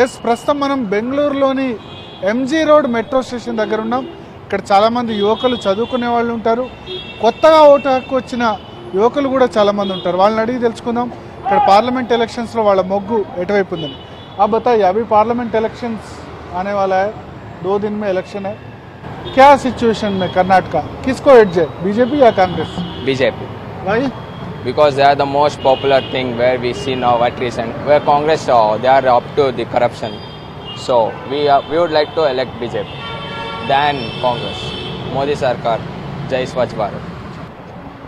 Yes ప్రస్తుతం మనం బెంగళూరులోని ఎంజీ రోడ్ మెట్రో స్టేషన్ దగ్గర ఉన్నాం. ఇక్కడ చాలామంది యువకులు చదువుకునే వాళ్ళు ఉంటారు, కొత్తగా ఓటు హక్కు వచ్చిన యువకులు కూడా చాలామంది ఉంటారు. వాళ్ళని అడిగి తెలుసుకుందాం ఇక్కడ పార్లమెంట్ ఎలక్షన్స్లో వాళ్ళ మొగ్గు ఎటువైపు ఉందని. आप बताइए, अभी पार्लियामेंट इलेक्शंस आने वाला है, 2 दिन में इलेक्शन है, क्या सिचुएशन में कर्नाटका किसको एड्ज है, बीजेपी या Congress? BJP. Why? Because they are the most popular thing where we see now at recent, where Congress they are up to the corruption. So we would like to elect BJP than Congress. Modi Sarkar, Jai Swachh Bharat.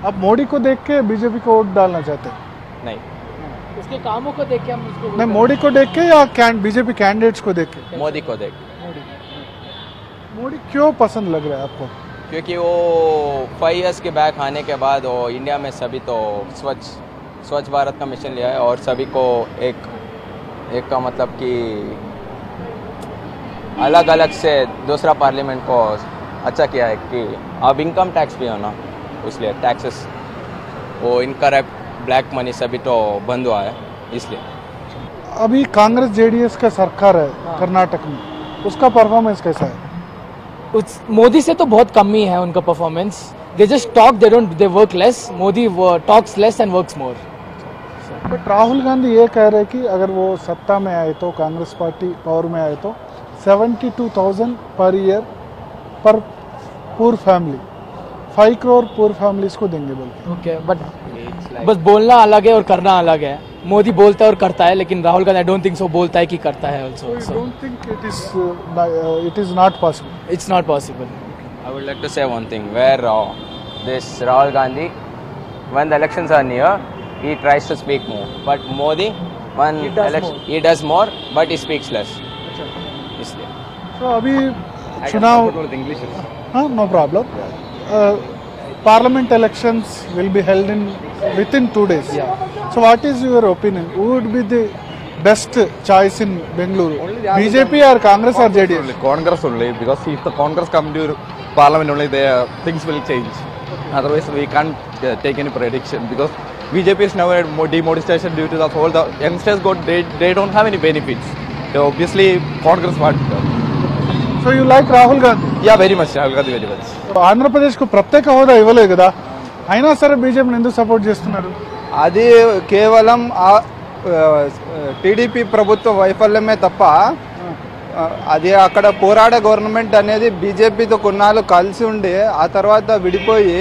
अब मोदी को देख के BJP को vote डालना चाहते हैं? नहीं, उसके कामों को देख के हम उसको नहीं, मोदी को देख के या बीजेपी कैंडिडेट्स को देख के? मोदी को देख. मोदी क्यों पसंद लग रहा है आपको? क्योंकि वो 5 years के बैक आने के बाद वो इंडिया में सभी तो स्वच्छ भारत का मिशन लिया है और सभी को एक का मतलब कि अलग अलग से दूसरा पार्लियामेंट को अच्छा किया है कि अब इनकम टैक्स भी होना, इसलिए टैक्सेस वो इनकरेक्ट ब्लैक मनी सभी तो बंद हुआ है इसलिए. अभी कांग्रेस जेडीएस का सरकार है कर्नाटक में, उसका परफॉर्मेंस कैसा है? मोदी से तो बहुत कम ही है उनका performance. They just talk, they work less. Modi talks less and works more. But Rahul Gandhi ये कह रहे हैं कि अगर वो सत्ता में आए तो, कांग्रेस पार्टी पावर में आए तो 72,000 पर ईयर पर पूर फैमिली, 5 करोड़ पूर फैमिलीज को देंगे बोल के. ओके, बट बस बोलना अलग है और करना अलग है. मोदी बोलता है और करता है, लेकिन Rahul Gandhi I don't think so बोलता है कि करता है also. I don't think it is not possible. It's not possible. I would like to say one thing where this Rahul Gandhi, when the elections are near, he tries to speak more. But Modi, when he does more, but he speaks less. इसलिए. So अभी चुनाव, हाँ, no problem. Parliament elections will be held within 2 days. Yeah. So what is your opinion? Who would be the best choice in Bengaluru? BJP or Congress or JDS? Congress only, because if the Congress come to Parliament only, things will change. Otherwise, we can't take any prediction, because BJP is now at demonetization due to the whole. The youngsters they don't have any benefits. So obviously, Congress want. So you like Rahul Gandhi? Yeah, very much. Rahul Gandhi very much. ఆంధ్రప్రదేశ్కు ప్రత్యేక హోదా ఇవ్వలేదు కదా, అయినా సరే బీజేపీని ఎందుకు support చేస్తున్నారు? అది కేవలం టీడీపీ ప్రభుత్వ వైఫల్యమే తప్ప, అది అక్కడ పోరాడే గవర్నమెంట్ అనేది బీజేపీతో కొన్నాళ్ళు కలిసి ఉండి ఆ తర్వాత విడిపోయి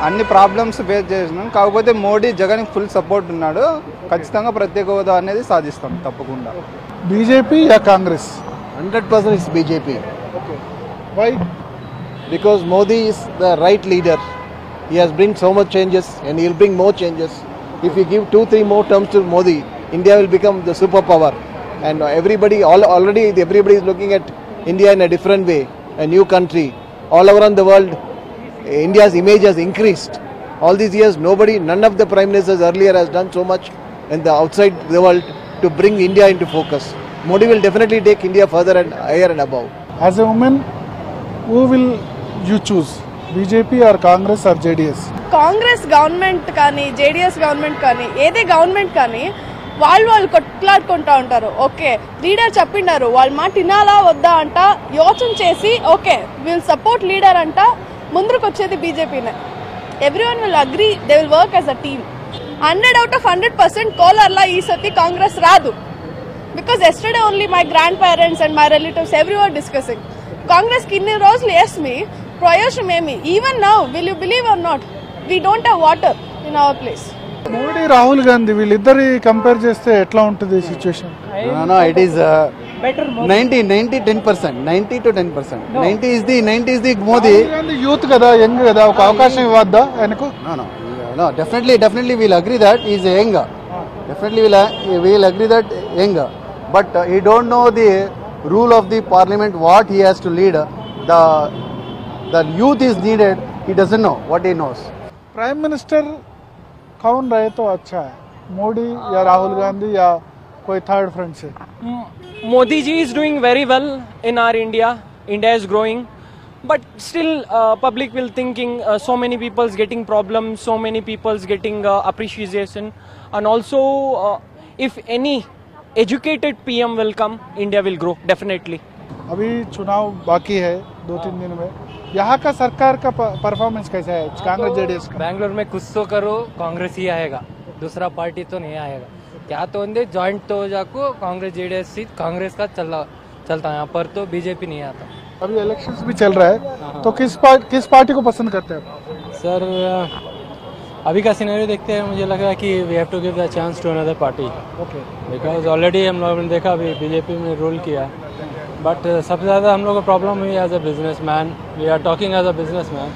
అన్ని ప్రాబ్లమ్స్ ఫేస్ చేసినాం. కాకపోతే మోడీ జగన్ ఫుల్ సపోర్ట్ ఉన్నాడు. ఖచ్చితంగా ప్రత్యేక హోదా అనేది సాధిస్తాం తప్పకుండా. BJP yeah Congress? 100% it's BJP. Okay. Why? Because Modi is the right leader. He has bring so much changes and he will bring more changes. If you give 2-3 more terms to Modi, India will become the superpower. And everybody is looking at India in a different way, a new country. All around the world, India's image has increased. All these years, none of the prime ministers earlier has done so much in the outside the world to bring India into focus. Modi will definitely take India further and higher and above. As a woman, who will you choose? BJP or Congress or JDS? Congress government కానీ JDS government కానీ ఏదే government కానీ వాళ్ళు కొట్లాడుకుంటూ ఉంటారు. Okay, leader చెప్పిండారు, వాళ్ళ మాట వినాలా వద్దా అంట యోచన చేసి ఓకే విల్ సపోర్ట్ లీడర్ అంట ముందుకు వచ్చేది బీజేపీనే. Everyone will agree, they will work as a team. 100 out of 100% కోలర్లా ఈసతి కాంగ్రెస్ రాదు. Because yesterday only my grandparents and my relatives everyone discussing కాంగ్రెస్కి ఇన్ని రోజులు వేసి ప్రయోజనం ఏమి? Even now, will you believe or not, we don't have water in our place. Modi Rahul Gandhi వీళ్ళిద్దరి కంపేర్ చేస్తే ఎట్లా ఉంటుంది situation? No, it is 90-10%. 90 to 10%. 90 is the Modi. Rahul Gandhi youth కదా, యంగ్ కదా, ఒక అవకాశం ఇవ్వద్దా ఆయనకు? No. Definitely we'll agree that he is young. Definitely we'll agree that young. But he don't know the rule of the parliament, what he has to lead. The youth is needed. He doesn't know what he knows. Prime minister कौन रहे तो अच्छा है, मोदी या राहुल गांधी या कोई third front से? Modi ji is doing very well in our India. India is growing, but still public will thinking so many people's getting problems, so many people's getting appreciation, and also if any educated PM will come, India will grow definitely. अभी चुनाव बाकी है 2-3 दिन में, यहाँ का सरकार का परफॉर्मेंस कैसा है कांग्रेस जेडीएस का? बैंगलोर में कुछ तो करो, कांग्रेस ही आएगा, दूसरा पार्टी तो नहीं आएगा। क्या तो उनके जॉइंट तो जाको कांग्रेस जेडीएस सीट कांग्रेस का चलता है, यहाँ पर तो बीजेपी नहीं आता। अभी इलेक्शंस भी चल रहा है, तो किस पार्टी को पसंद करते हैं आप? सर अभी का सिनेरियो देखते हैं, मुझे लग रहा है कि we have to give the chance to another party, okay, because already हम लोगों ने देखा अभी बीजेपी में रूल किया, बट सबसे ज़्यादा हम लोग को प्रॉब्लम हुई as a businessman, we are talking as a businessman,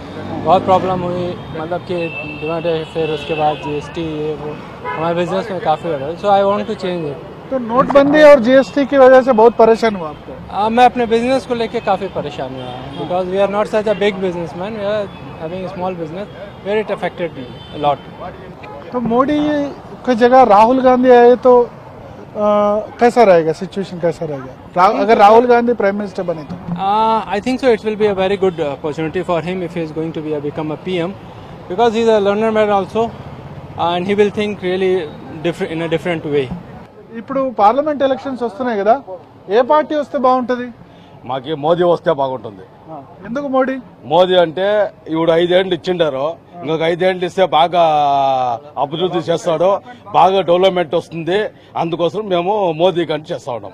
बहुत प्रॉब्लम हुई, मतलब कि डिमांड फिर उसके बाद जीएसटी ये वो हमारे बिजनेस में काफ़ी हो रहा है, so I want to change it. तो नोटबंदी और जीएसटी की वजह से बहुत परेशान हुआ आपको? मैं अपने बिजनेस को लेके काफ़ी परेशान हुआ है, because we are not such a big businessman, we are having small business, where it affected lot. तो मोदी की जगह राहुल गांधी आए तो कैसा रहेगा, सिचुएशन कैसा रहेगा अगर राहुल गांधी प्राइम मिनिस्टर बने तो? I think so. It will be a very good opportunity for him if he is going to become a PM, because he is a learner man also, and he will think really in a different way. ఇప్పుడు parliament elections వస్తున్నాయి కదా, ఏ party వస్తే బాగుంటది? మాకి మోదీ వస్తే బాగుంటుంది. ఎందుకు మోడీ? మోదీ అంటే ఇప్పుడు 5 ఏళ్ళు ఇచ్చిండారు, ఇంకొక 5 ఏళ్ళు ఇస్తే బాగా అభివృద్ధి చేస్తాడు, బాగా డెవలప్మెంట్ వస్తుంది, అందుకోసం మేము మోదీ కంటే చేస్తా ఉన్నాం.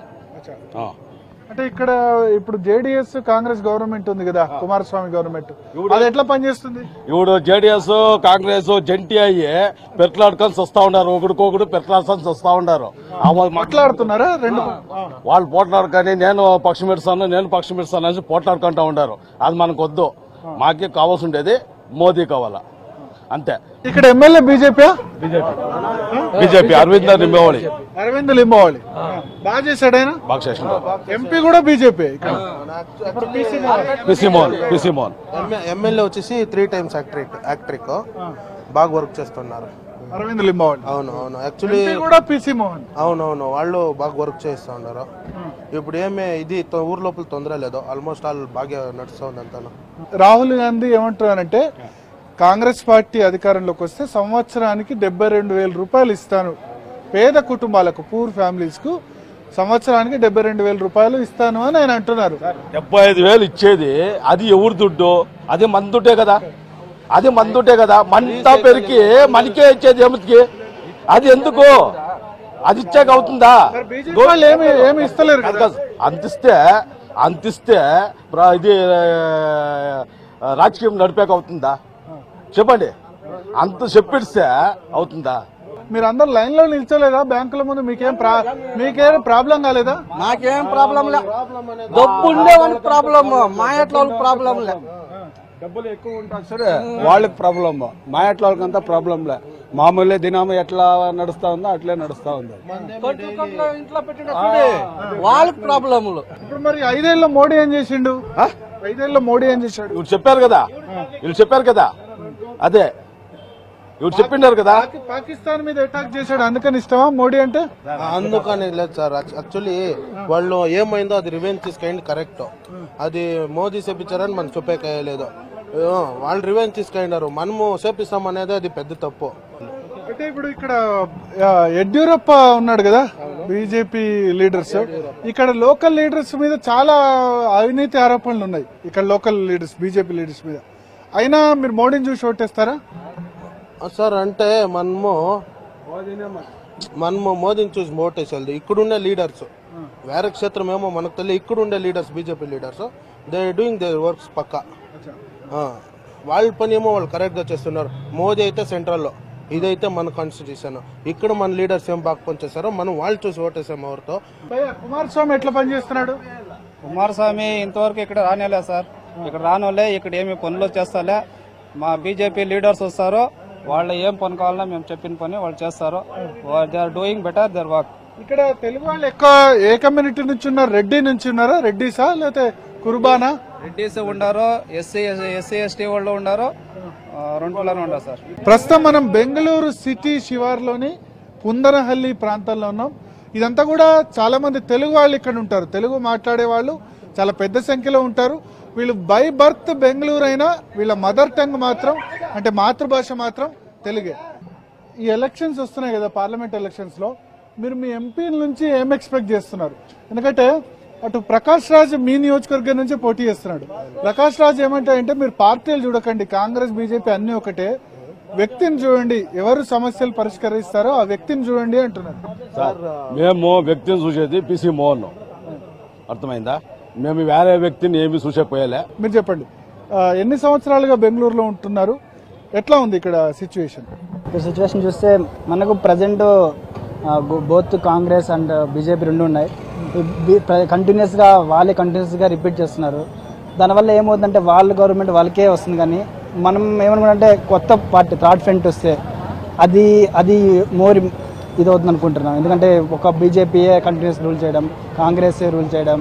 అంటే ఇక్కడ ఇప్పుడు జేడీఎస్ కాంగ్రెస్ గవర్నమెంట్ ఉంది కదా, కుమారస్వామి గవర్నమెంట్, అది ఎట్లా పనిచేస్తుంది? ఇప్పుడు జేడీఎస్ కాంగ్రెస్ జంటి అయ్యి పెట్లాడుకొని వస్తా ఉన్నారు, ఒకరికొకరు పెట్లాడుకొని వస్తా ఉన్నారు. మాట్లాడుతున్నారా రెండు? వాళ్ళు పోట్లాడుకొని నేను పక్షం పెడతాను అని పోట్లాడుకుంటా ఉన్నారు. అది మనకు వద్దు, మాకే కావాల్సి ఉండేది మోదీ కావాలా, అంతే. ఇక్కడ ఎమ్మెల్యే బీజేపీ అరవింద్ లింబావళి బాగా చేశాడు, ఆయన బాగా చేసిండు. ఎంపీ కూడా బీజేపీ. పిసి మోహన్ ఎమ్మెల్యే వచ్చేసి 3 times యాక్ట్రిక్ బాగా వర్క్ చేస్తున్నారు. అరవింద్ లింబావళి అవును యాక్చువల్లీ కూడా పిసి మోహన్ అవునవును వాళ్ళు బాగా వర్క్ చేస్తూ ఉన్నారు. ఇప్పుడు ఏమే ఇది ఊరు లోపల తొందర లేదు, ఆల్మోస్ట్ ఆల్ బాగా నడుస్తుంది అంతా. రాహుల్ గాంధీ ఏమంటున్నారంటే కాంగ్రెస్ పార్టీ అధికారంలోకి వస్తే సంవత్సరానికి 72,000 రూపాయలు ఇస్తాను పేద కుటుంబాలకు, పూర్ ఫ్యామిలీస్ కు సంవత్సరానికి 72,000 రూపాయలు ఇస్తాను అని ఆయన అంటున్నారు. 75,000 ఇచ్చేది అది ఎవరు దుడ్డు? అది మన దుడ్డే కదా, మనతో పెరిగి మనకే ఇచ్చేది ఏమిటికి? అది ఎందుకు? అది ఇచ్చాక అవుతుందా? ఏమి ఇస్తలేరు కదా. అంతిస్తే ఇది రాజకీయం నడిపాక అవుతుందా చెప్పండి? అంత చెప్పిస్తే అవుతుందా? మీరు అందరు లైన్ లో నిల్చోలేదా బ్యాంకుల ముందు? మీకేం ప్రాబ్లం కాలేదా? మాకేం ప్రాబ్లం లే, డబ్బు ఉండే వాళ్ళకి ప్రాబ్లం, మా ఎట్ల వాళ్ళకి ప్రాబ్లం లే. డబ్బులు ఎక్కువ ఉంటారు సరే, వాళ్ళకి ప్రాబ్లం, మా ఎట్ల వాళ్ళకంతా ప్రాబ్లం లే. మామూలే దినాము ఎట్లా నడుస్తా ఉందో అట్లే నడుస్తా ఉంది. ఇంట్లో పెట్టిన వాళ్ళకి ప్రాబ్లంలు. ఇప్పుడు మరి 5 ఏళ్ళలో మోడీ ఏం చేసిండు? 5 ఏళ్ళలో మోడీ ఏం చేశాడు? వీళ్ళు చెప్పారు కదా అదే ఇవి చెప్పిండారు కదా. పాకిస్తాన్ మీద అటాక్ చేశాడు, అందుకని ఇష్టమా మోడీ అంటే? అందుకని లేదు సార్, యాక్చువల్లీ వాళ్ళు ఏమైందో అది రివెంజ్ తీసుకెళ్ళి కరెక్ట్, అది మోదీ చేపించారని మనం చెప్పేయలేదు. వాళ్ళు రివెంజ్ తీసుకెళ్ళినారు, మనము చేపిస్తాం అనేది అది పెద్ద తప్పు. అంటే ఇప్పుడు ఇక్కడ యడ్యూరప్ప ఉన్నాడు కదా, బీజేపీ లీడర్స్, ఇక్కడ లోకల్ లీడర్స్ మీద చాలా అవినీతి ఆరోపణలు ఉన్నాయి. ఇక్కడ లోకల్ లీడర్స్, బీజేపీ లీడర్స్ మీద. అయినా మీరు మోడీని చూసి ఓటేస్తారా సార్? అంటే మనము మోదీని చూసి ఓటేసేది. ఇక్కడుండే లీడర్స్ వేరే క్షేత్రం ఏమో మనకు తెలియదు, ఇక్కడుండే leaders BJP leaders they doing their works పక్కా. వాళ్ళ పని ఏమో వాళ్ళు కరెక్ట్ గా చేస్తున్నారు. మోదీ అయితే సెంట్రల్లో, ఇదైతే మన కాన్స్టిట్యూషన్. ఇక్కడ మన లీడర్స్ ఏం బాగా పనిచేస్తారో మనం వాళ్ళు చూసి ఓటేసాం. ఎవరితో కుమారస్వామి ఎట్లా పనిచేస్తున్నాడు? కుమారస్వామి ఇంతవరకు ఇక్కడ రానేలే సార్, ఇక్కడ రానోలే, ఇక్కడ ఏమి పనులు చేస్తాలే. మా బీజేపీ లీడర్స్ వస్తారు, వాళ్ళు ఏం పని కావాలన్నా మేము చెప్పిన పని వాళ్ళు చేస్తారు. They are doing better their work. ఇక్కడ తెలుగు వాళ్ళు ఎక్కువ ఏ కమ్యూనిటీ నుంచి ఉన్నారు? రెడ్డి నుంచి ఉన్నారా? రెడ్డిసా లేకపోతే కుర్బానా? రెడ్డిస్ ఉండారు, ఎస్సీ ఎస్టీ వాళ్ళు ఉండారు, రెండులోనే ఉన్నారు సార్. ప్రస్తుతం మనం బెంగళూరు సిటీ శివార్లోని పుందనహల్లి ప్రాంతంలో ఉన్నాం. ఇదంతా కూడా చాలా మంది తెలుగు వాళ్ళు ఇక్కడ ఉంటారు. తెలుగు మాట్లాడే వాళ్ళు చాలా పెద్ద సంఖ్యలో ఉంటారు. వీళ్ళు బై బర్త్ బెంగళూరు అయినా వీళ్ళ మదర్ టంగ్ మాత్రం, అంటే మాతృభాష మాత్రం తెలుగే. ఈ ఎలక్షన్స్ వస్తున్నాయి కదా, పార్లమెంట్ ఎలక్షన్స్ లో మీరు మీ ఎంపీ నుంచి ఏం ఎక్స్పెక్ట్ చేస్తున్నారు? ఎందుకంటే అటు ప్రకాష్ రాజ్ మీ నియోజకవర్గం నుంచే పోటీ చేస్తున్నాడు. ప్రకాష్ రాజ్ ఏమంటారంటే మీరు పార్టీలు చూడకండి, కాంగ్రెస్ బీజేపీ అన్ని ఒకటే, వ్యక్తిని చూడండి, ఎవరు సమస్యలు పరిష్కరిస్తారో ఆ వ్యక్తిని చూడండి అంటున్నారు. మేము వ్యక్తిని చూసేది పిసి మోహన్, అర్థమైందా? మేము వేరే వ్యక్తిని ఏమి చూసేపోయలే. మీరు చెప్పండి, ఎన్ని సంవత్సరాలుగా బెంగళూరులో ఉంటున్నారు, ఎట్లా ఉంది ఇక్కడ సిచ్యువేషన్? సిచ్యువేషన్ చూస్తే మనకు present both Congress and BJP రెండు ఉన్నాయి. కంటిన్యూస్గా వాళ్ళే కంటిన్యూస్గా రిపీట్ చేస్తున్నారు. దానివల్ల ఏమవుతుందంటే వాళ్ళ గవర్నమెంట్ వాళ్ళకే వస్తుంది, కానీ మనం ఏమనుకుంటే కొత్త పార్టీ థర్డ్ ఫ్రంట్ వస్తే అది మోర్ ఇది అవుతుంది అనుకుంటున్నాం. ఎందుకంటే ఒక బీజేపీయే కంటిన్యూస్ రూల్ చేయడం, కాంగ్రెస్ రూల్ చేయడం,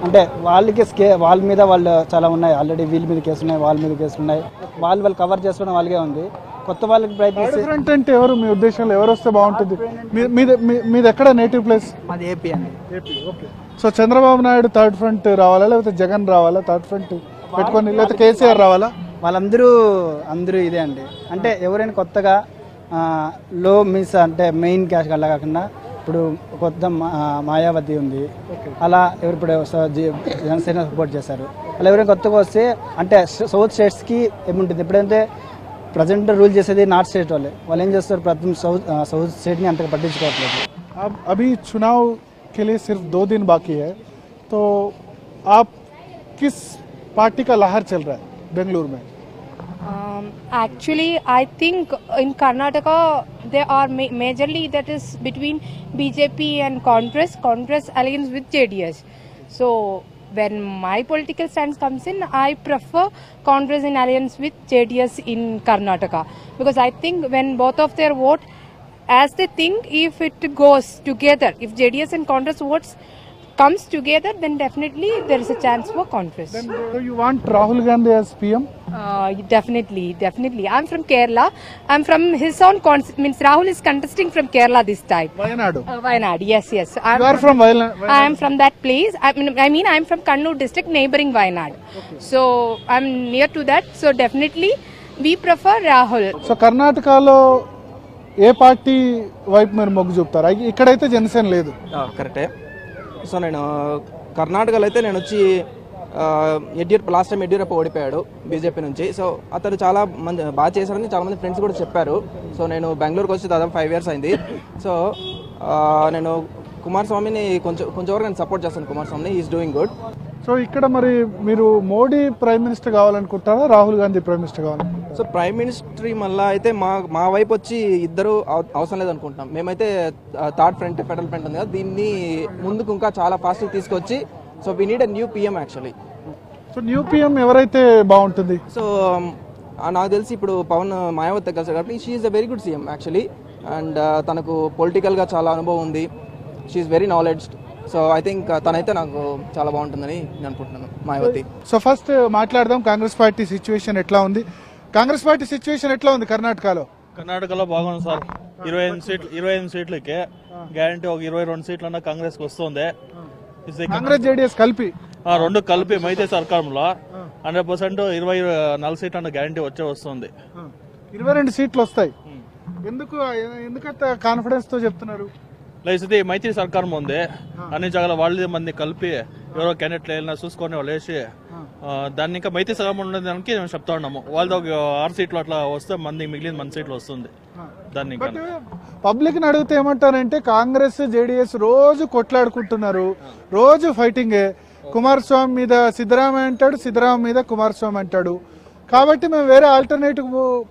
అంటే వాళ్ళకి వాళ్ళ మీద వాళ్ళు చాలా ఉన్నాయి. ఆల్రెడీ వీళ్ళ మీద కేసు ఉన్నాయి, వాళ్ళ మీద కేసులు ఉన్నాయి. వాళ్ళు కవర్ చేసుకోవడం వాళ్ళకే ఉంది. కొత్త వాళ్ళకి ప్రయత్నిస్తే ఫ్రంట్ అంటే ఎవరు మీ ఉద్దేశంలో ఎవరు వస్తే బాగుంటుంది? మీది ఎక్కడ నేటివ్ ప్లేస్? మాది ఏపీ అండి. AP, okay. So Chandrababu Naidu third front రావాలా, లేకపోతే జగన్ రావాలా థర్డ్ ఫ్రంట్ పెట్టుకొని, లేకపోతే కేసీఆర్ రావాలా? వాళ్ళందరూ ఇదే అండి. అంటే ఎవరైనా కొత్తగా లో మీన్స్ అంటే మెయిన్ క్యాష్ అలా కాకుండా ఇప్పుడు కొత్త మాయావతి ఉంది, అలా ఎవరు ఇప్పుడు జనసేన సపోర్ట్ చేశారు. అలా ఎవరైనా కొత్తగా వస్తే అంటే సౌత్ స్టేట్స్కి ఏముంటుంది, ఎప్పుడైతే ప్రజెంట్ రూల్ చేసేది నార్త్ స్టేట్ వాళ్ళు ఏం చేస్తారు, ప్రతి సౌత్ స్టేట్ని అంతగా పట్టించుకోవట్లేదు. अभी चुनाव के लिए सिर्फ 2 दिन बाकी है, तो आप किस पार्टी का लहर चल रहा है बेंगलुरु में? Actually, I think in Karnataka there are majorly that is between BJP and Congress alliance with JDS. So when my political stance comes in, I prefer Congress in alliance with JDS in Karnataka, because I think when both of their vote as they think, if it goes together, if JDS and Congress votes comes together, then definitely there is a chance for Congress. Then do you want Rahul Gandhi as PM? Definitely. I'm from Kerala. I'm from his own means Rahul is contesting from Kerala this time. Wayanad, yes. You are from Wayanad? I am from that place. I mean I'm from Kannur district, neighboring Wayanad. Okay. So I'm near to that. So definitely we prefer Rahul. So Karnataka A party వైపు మీరు మొగ్గు చూపుతారు? ఇక్కడైతే జనసేన లేదు. కరెక్టే. So నేను కర్ణాటకలో అయితే నేను వచ్చి లాస్ట్ టైం యడ్యూరప్ప ఓడిపోయాడు బీజేపీ నుంచి. సో అతను చాలా మంది బాగా చేశారని చాలా మంది ఫ్రెండ్స్ కూడా చెప్పారు. సో నేను బెంగళూరుకి వచ్చి దాదాపు 5 years అయింది. సో నేను కుమారస్వామిని కొంచెం వరకు నేను సపోర్ట్ చేస్తాను. కుమారస్వామిని ఈజ్ డూయింగ్ గుడ్. సో ఇక్కడ మరి మీరు మోడీ ప్రైమ్ మినిస్టర్ కావాలనుకుంటారా, రాహుల్ గాంధీ ప్రైమ్ మినిస్టర్ కావాలనుకుంటారా? సో ప్రైమ్ మినిస్టర్ మళ్ళీ అయితే మా వైపు వచ్చి ఇద్దరు అవసరం లేదనుకుంటున్నాం. మేమైతే థర్డ్ ఫ్రంట్ ఫెడరల్ ఫ్రంట్ ఉంది కదా, దీన్ని ముందుకు ఇంకా చాలా ఫాస్ట్గా తీసుకొచ్చి, so we need a new PM actually. So new PM ఎవరైతే బాగుంటుంది? సో నాకు తెలిసి ఇప్పుడు పవన్ మాయావతి కలిసారు కాబట్టి she is a very good CM actually. And తనకు పొలిటికల్గా చాలా అనుభవం ఉంది. She is very knowledged. So I think తనైతే నాకు చాలా బాగుంటుందని నేను అనుకుంటున్నాను, మాయావతి. సో ఫస్ట్ మాట్లాడదాం కాంగ్రెస్ పార్టీ సిచ్యువేషన్ ఎట్లా ఉంది. కాంగ్రెస్ పార్టీ సిచ్యువేషన్ ఎట్లా ఉంది కర్ణాటకలో? కర్ణాటకలో బాగుంది సార్. 25 సీట్లకి గ్యారంటీ ఒక 22 సీట్లన్నా కాంగ్రెస్ కి వస్తుంది. కాంగ్రెస్ జేడీఎస్ కలిపి రెండు కలిపి మైత్రి సర్కారంలో 100% 24 సీట్లు అన్న గ్యారంటీ వస్తుంది. 22 సీట్లు వస్తాయి. ఎందుకంత కాన్ఫిడెన్స్ తో చెప్తున్నారు? లేకపోతే మైత్రి సర్కారం ఉంది, అన్ని జాగాల వాళ్ళ మంది కలిపి ఎవరో క్యాండిడేట్లు వెళ్ళినా చూసుకొని వాళ్ళు వేసి దాన్ని ఇంకా మైత్రి సర్కారం ఉండడానికి మేము చెప్తా ఉన్నాము. వాళ్ళతో 6 సీట్లు అట్లా వస్తే మిగిలిన మన సీట్లు వస్తుంది. దాన్ని పబ్లిక్ ని అడిగితే ఏమంటారంటే కాంగ్రెస్ జేడీఎస్ రోజు కొట్లాడుకుంటున్నారు, రోజు ఫైటింగే. కుమారస్వామి మీద సిద్ధరామయ్య అంటాడు, సిద్ధరామయ్య మీద కుమారస్వామి అంటాడు. కాబట్టి మేము వేరే ఆల్టర్నేటివ్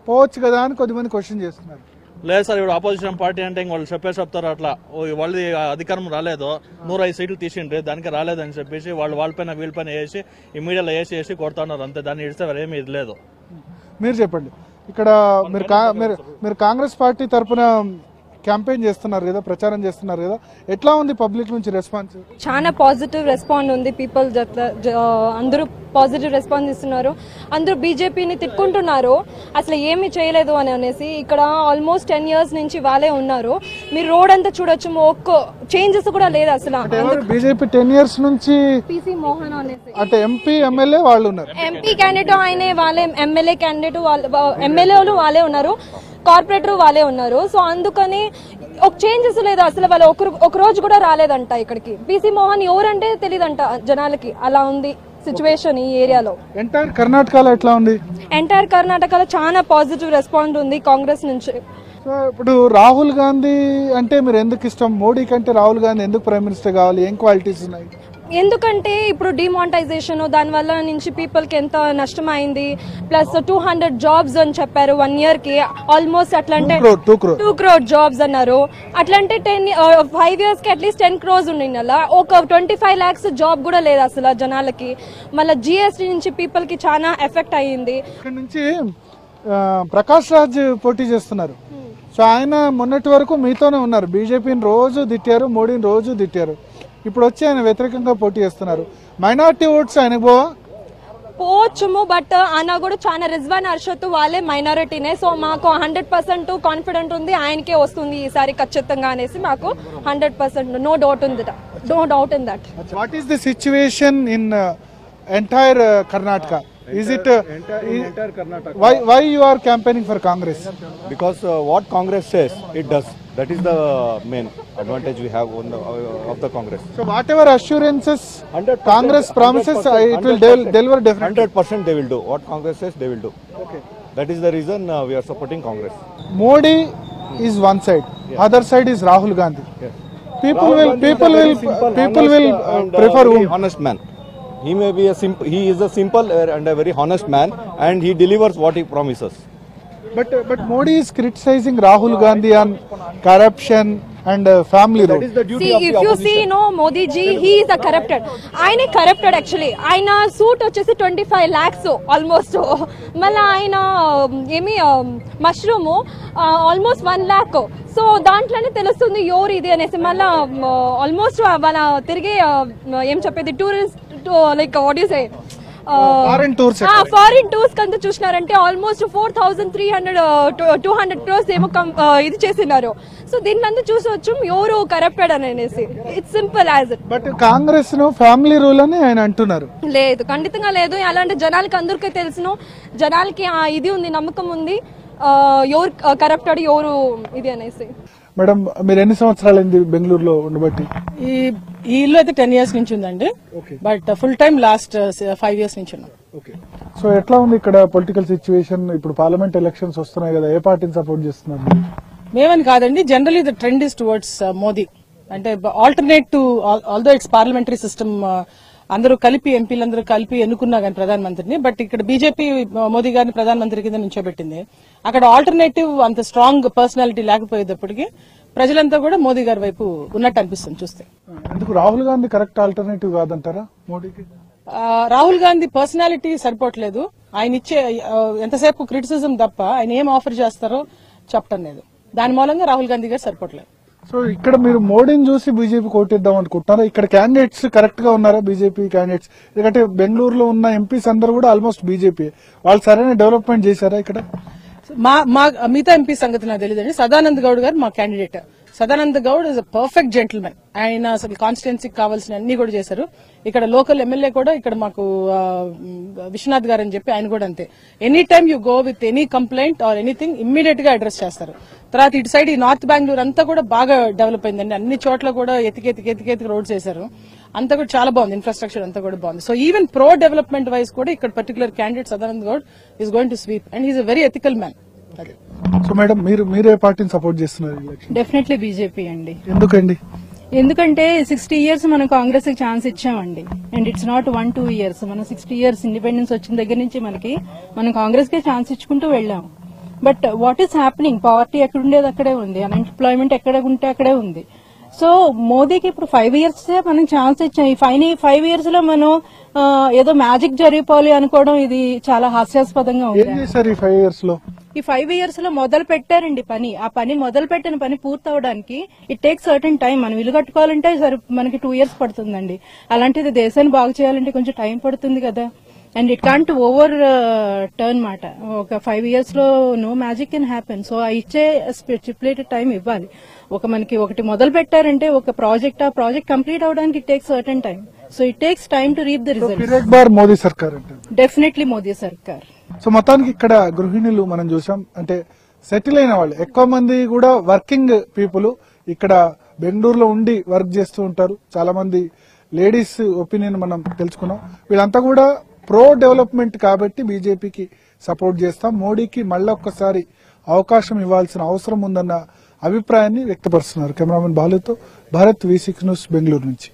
పోవచ్చు కదా అని కొద్దిమంది క్వశ్చన్ చేస్తున్నారు. లేదు సార్, ఇప్పుడు ఆపోజిషన్ పార్టీ అంటే ఇంక వాళ్ళు చెప్తారు అట్లా వాళ్ళది అధికారం రాలేదు, 105 సీట్లు తీసిండ్రు, దానికి రాలేదని చెప్పేసి వాళ్ళపైన వీళ్ళపైన వేసి మీడియాలో వేసి కొడుతున్నారు అంతే. దాన్ని ఇడిస్తే ఏమీ ఇది లేదు. మీరు చెప్పండి, ఇక్కడ మీరు కాంగ్రెస్ పార్టీ తరఫున క్యాంపెయిన్ చేస్తున్నారు కదా, ప్రచారం చేస్తున్నారు కదా, ఎట్లా ఉంది పబ్లిక్ నుంచి రెస్పాన్స్? చాలా పాజిటివ్ రెస్పాన్స్ ఉంది. పీపుల్ అందరూ పాజిటివ్ రెస్పాన్స్ ఇస్తున్నారు. అందరూ బీజేపీని తిట్టుకుంటున్నారు అసలు ఏమీ చేయలేదు అని అనేసి. ఇక్కడ ఆల్మోస్ట్ 10 years నుంచి వాళ్ళే ఉన్నారు. మీరు రోడ్ అంతా చూడొచ్చు, ఒక్క చేంజెస్ కూడా లేదు అసలు. బీజేపీ 10 years నుంచి పిసి మోహన్ అనేసి అంటే ఎంపీ ఎమ్మెల్యే వాళ్ళు ఉన్నారు. ఎంపీ క్యాండిడేట్ ఆయనే వాళ్ళే, ఎమ్మెల్యే క్యాండిడేట్ ఎమ్మెల్యేలు వాళ్ళే ఉన్నారు, కార్పొరేటర్ వాళ్ళే ఉన్నారు. సో అందుకని ఒక చేంజెస్ లేదు అసలు. వాళ్ళు ఒక రోజు కూడా రాలేదంట ఇక్కడికి. బీసీ మోహన్ ఎవరంటే తెలియదంట జనాలకి. అలా ఉంది సిచ్యువేషన్ ఈ ఏరియాలో. ఎంటైర్ కర్ణాటకలో ఎట్లా ఉంది? ఎంటైర్ కర్ణాటకలో చాలా పాజిటివ్ రెస్పాన్స్ ఉంది కాంగ్రెస్ నుంచి. సో ఇప్పుడు రాహుల్ గాంధీ అంటే మీరు ఎందుకు ఇష్టం? మోడీ కంటే రాహుల్ గాంధీ ఎందుకు ప్రైమ్ మినిస్టర్ కావాలి? ఏం క్వాలిటీస్ ఉన్నాయి? ఎందుకంటే ఇప్పుడు డిమానిటైజేషన్ దానివల్ల నుంచి పీపుల్కి ఎంత నష్టం అయింది. ప్లస్ 200 జాబ్స్ అని చెప్పారు 1 year కి. ఆల్మోస్ట్ అట్లంటే 2 crore జాబ్స్ అన్నారు. అట్లంటే 5 years కి అట్లీస్ట్ 10 crores ఉండినలా ఒక 25 lakhs జాబ్ కూడా లేదు అసలు జనాలకి. మళ్ళీ జిఎస్టీ నుంచి పీపుల్ కి చాలా ఎఫెక్ట్ అయ్యింది. ఇక్కడ నుంచి ప్రకాష్ రాజ్ పోటీ చేస్తున్నారు. సో ఆయన మొన్నటి వరకు మీతోనే ఉన్నారు. బీజేపీని రోజు తిట్టారు, మోడీని రోజు తిట్టారు. ఇప్పుడు వచ్చి ఆయన వ్యతిరేకంగా పోటీ చేస్తున్నారు. మైనారిటీ ఓట్స్ ఆయనకు పోవచ్చుము, బట్ ఆయన కూడా చాలా రిజ్వాన్ అర్షద్ వాళ్ళే మైనారిటీనే. సో మాకు 100% కాన్ఫిడెంట్ ఉంది ఆయనకే వస్తుంది ఈసారి ఖచ్చితంగా అనేసి మాకు 100% నో డౌట్ ఉంది. No doubt in that. What is the situation in entire Karnataka? Is it entire Karnataka? Why you are campaigning for Congress? Because what Congress says, it does. That is the main advantage we have on of the Congress. So whatever assurances Congress promises, it will deliver definitely. 100% they will do. What Congress says, they will do. Okay. That is the reason we are supporting Congress. Modi is one side, other side is Rahul Gandhi. Yes. People will prefer whom? Honest man. He may be he is a simple and a very honest man, and he delivers what he promises. But Modi is criticizing Rahul Gandhi on corruption and family role. See, if you see, Modi ji, he is a corrupted. Aina corrupted actually. Aina suit vachesi 25 lakhs almost. Malla aina emi mushroom almost 1 lakh. So దాంట్లోనే తెలుస్తుంది ఎవరు ఇది అనేసి. మళ్ళా almost వాళ్ళ తిరిగే ఏం చెప్పేది tourist like what you say foreign tours కంతా చూసినారంటే ఆల్మోస్ట్ 4,300 crores ఏమో ఇది చేసినారు. సో దీన్ని చూసవచ్చు ఎవరు కరప్టెడ్ అనేసి. It's simple as it. But Congress ను ఫ్యామిలీ రూల్ అని ఆయన అంటున్నారు. లేదు, ఖండితంగా లేదు. అలాంటి జనాలకి అందరికీ తెలుసును. జనాలకి ఇది ఉంది, నమ్మకం ఉంది ఎవరు కరప్టెడ్ ఎవరు ఇది అనేసి. మేడం మీరు ఎన్ని సంవత్సరాలైంది బెంగళూరులో ఉండబట్టి? ఈ ఇల్లు అయితే 10 years నుంచి ఉందండి. But full time last 5 years నుంచి ఉన్నాం. సో ఎట్లా ఉంది ఇక్కడ పొలిటికల్ సిచ్యువేషన్? ఇప్పుడు పార్లమెంట్ ఎలక్షన్స్ వస్తున్నాయి కదా, ఏ పార్టీని సపోర్ట్ చేస్తున్నారు? మేమని కాదండి, generally the trend is towards Modi. అంటే alternate to although it's parliamentary system, అందరూ కలిపి ఎంపీలందరూ కలిపి ఎన్నుకున్నా కానీ ప్రధానమంత్రిని. బట్ ఇక్కడ బీజేపీ మోదీ గారిని ప్రధానమంత్రి కింద నుంచోబెట్టింది. అక్కడ ఆల్టర్నేటివ్ అంత స్ట్రాంగ్ పర్సనాలిటీ లేకపోయేటప్పటికి ప్రజలంతా కూడా మోదీ గారి వైపు ఉన్నట్టు అనిపిస్తుంది చూస్తే. ఎందుకు రాహుల్ గాంధీ కరెక్ట్ ఆల్టర్నేటివ్ కాదంటారా మోడీకి? రాహుల్ గాంధీ పర్సనాలిటీ సరిపోవట్లేదు. ఆయన ఇచ్చే ఎంతసేపు క్రిటిసిజం తప్ప ఆయన ఏం ఆఫర్ చేస్తారో చెప్పడం లేదు. దాని మూలంగా రాహుల్ గాంధీ గారు సరిపోవట్లేదు. సో ఇక్కడ మీరు మోడీని చూసి బీజేపీ కోటిద్దాం అనుకుంటున్నారా? ఇక్కడ క్యాండిడేట్స్ కరెక్ట్ గా ఉన్నారా బీజేపీ క్యాండిడేట్స్? ఎందుకంటే బెంగళూరులో ఉన్న ఎంపీస్ అందరూ కూడా ఆల్మోస్ట్ బీజేపీ. వాళ్ళు సరైన డెవలప్మెంట్ చేశారా ఇక్కడ? మిగతా ఎంపీ సంగతి నాకు తెలియదండి. సదానంద్ గౌడ్ గారు మా candidate. Sadanand Gowda is a perfect gentlemen. ఆయన అసలు కాన్స్టిట్యున్సీకి కావాల్సిన అన్ని కూడా చేశారు. ఇక్కడ లోకల్ ఎమ్మెల్యే కూడా ఇక్కడ మాకు విశ్వనాథ్ గారు అని చెప్పి ఆయన కూడా అంతే. Any time you go with any complaint or anything immediate గా అడ్రస్ చేస్తారు. తర్వాత ఇటు సైడ్ ఈ నార్త్ బెంగళూరు అంతా కూడా బాగా డెవలప్ అయిందండి. అన్ని చోట్ల కూడా ఎతికి రోడ్స్ వేశారు. అంతా కూడా చాలా బాగుంది. ఇన్ఫ్రాస్ట్రక్చర్ అంతా కూడా బాగుంది. So even pro development wise కూడా ఇక్కడ particular candidate Sadanand Goud is going to sweep and he's a very ethical man. So madam మీరే పార్టీని సపోర్ట్ చేస్తున్నారు? డెఫినెట్లీ బీజేపీ అండి. ఎందుకండి? ఎందుకంటే 60 years మనం కాంగ్రెస్ కి ఛాన్స్ ఇచ్చామండి. And it's not 1-2 years. మనం 60 years ఇండిపెండెన్స్ వచ్చిన దగ్గర నుంచి మనం కాంగ్రెస్ కే ఛాన్స్ ఇచ్చుకుంటూ వెళ్ళాం. But what is happening? Poverty ఎక్కడుండేది అక్కడే ఉంది, అన్ఎంప్లాయ్మెంట్ ఎక్కడ ఉంటే అక్కడే ఉంది. సో మోదీకి ఇప్పుడు 5 years మనం ఛాన్స్ ఇచ్చాం. ఈ 5 years లో మనం ఏదో మ్యాజిక్ జరిగిపోవాలి అనుకోవడం ఇది చాలా హాస్యాస్పదంగా ఉంది. ఈ 5 years లో మొదలు పెట్టారండి పని. ఆ పని మొదలు పెట్టిన పని పూర్తి అవడానికి ఇట్ టేక్స్ సర్టెన్ టైం. మనం ఇల్లు కట్టుకోవాలంటే మనకి 2 years పడుతుందండి. అలాంటిది దేశాన్ని బాగు చేయాలంటే కొంచెం టైం పడుతుంది కదా. And it can't overturn మాట. ఒక 5 years లో no magic can happen. So ఆ ఇచ్చే స్టిపులేటెడ్ టైం ఇవ్వాలి. మనకి ఒకటి మొదలు పెట్టారంటే ఒక ప్రాజెక్ట్, ఆ ప్రాజెక్ట్ కంప్లీట్ అవడానికి it takes certain time. So it takes time to reap the results. Modi సర్కార్ డెఫినెట్లీ మోదీ సర్కార్. సో మొత్తానికి ఇక్కడ గృహిణులు మనం చూసాం, అంటే సెటిల్ అయిన వాళ్ళు ఎక్కువ మంది కూడా వర్కింగ్ పీపుల్ ఇక్కడ బెంగళూరులో ఉండి వర్క్ చేస్తూ ఉంటారు. చాలా మంది లేడీస్ ఒపీనియన్ మనం తెలుసుకున్నాం. వీళ్ళంతా కూడా ప్రో డెవలప్మెంట్ కాబట్టి బీజేపీకి సపోర్ట్ చేస్తాం, మోడీకి మళ్ళొక్కసారి అవకాశం ఇవ్వాల్సిన అవసరం ఉందన్న అభిప్రాయాన్ని వ్యక్తపరుస్తున్నారు. కెమెరామెన్ బాలుతో భారత్, V6 న్యూస్, బెంగళూరు నుంచి.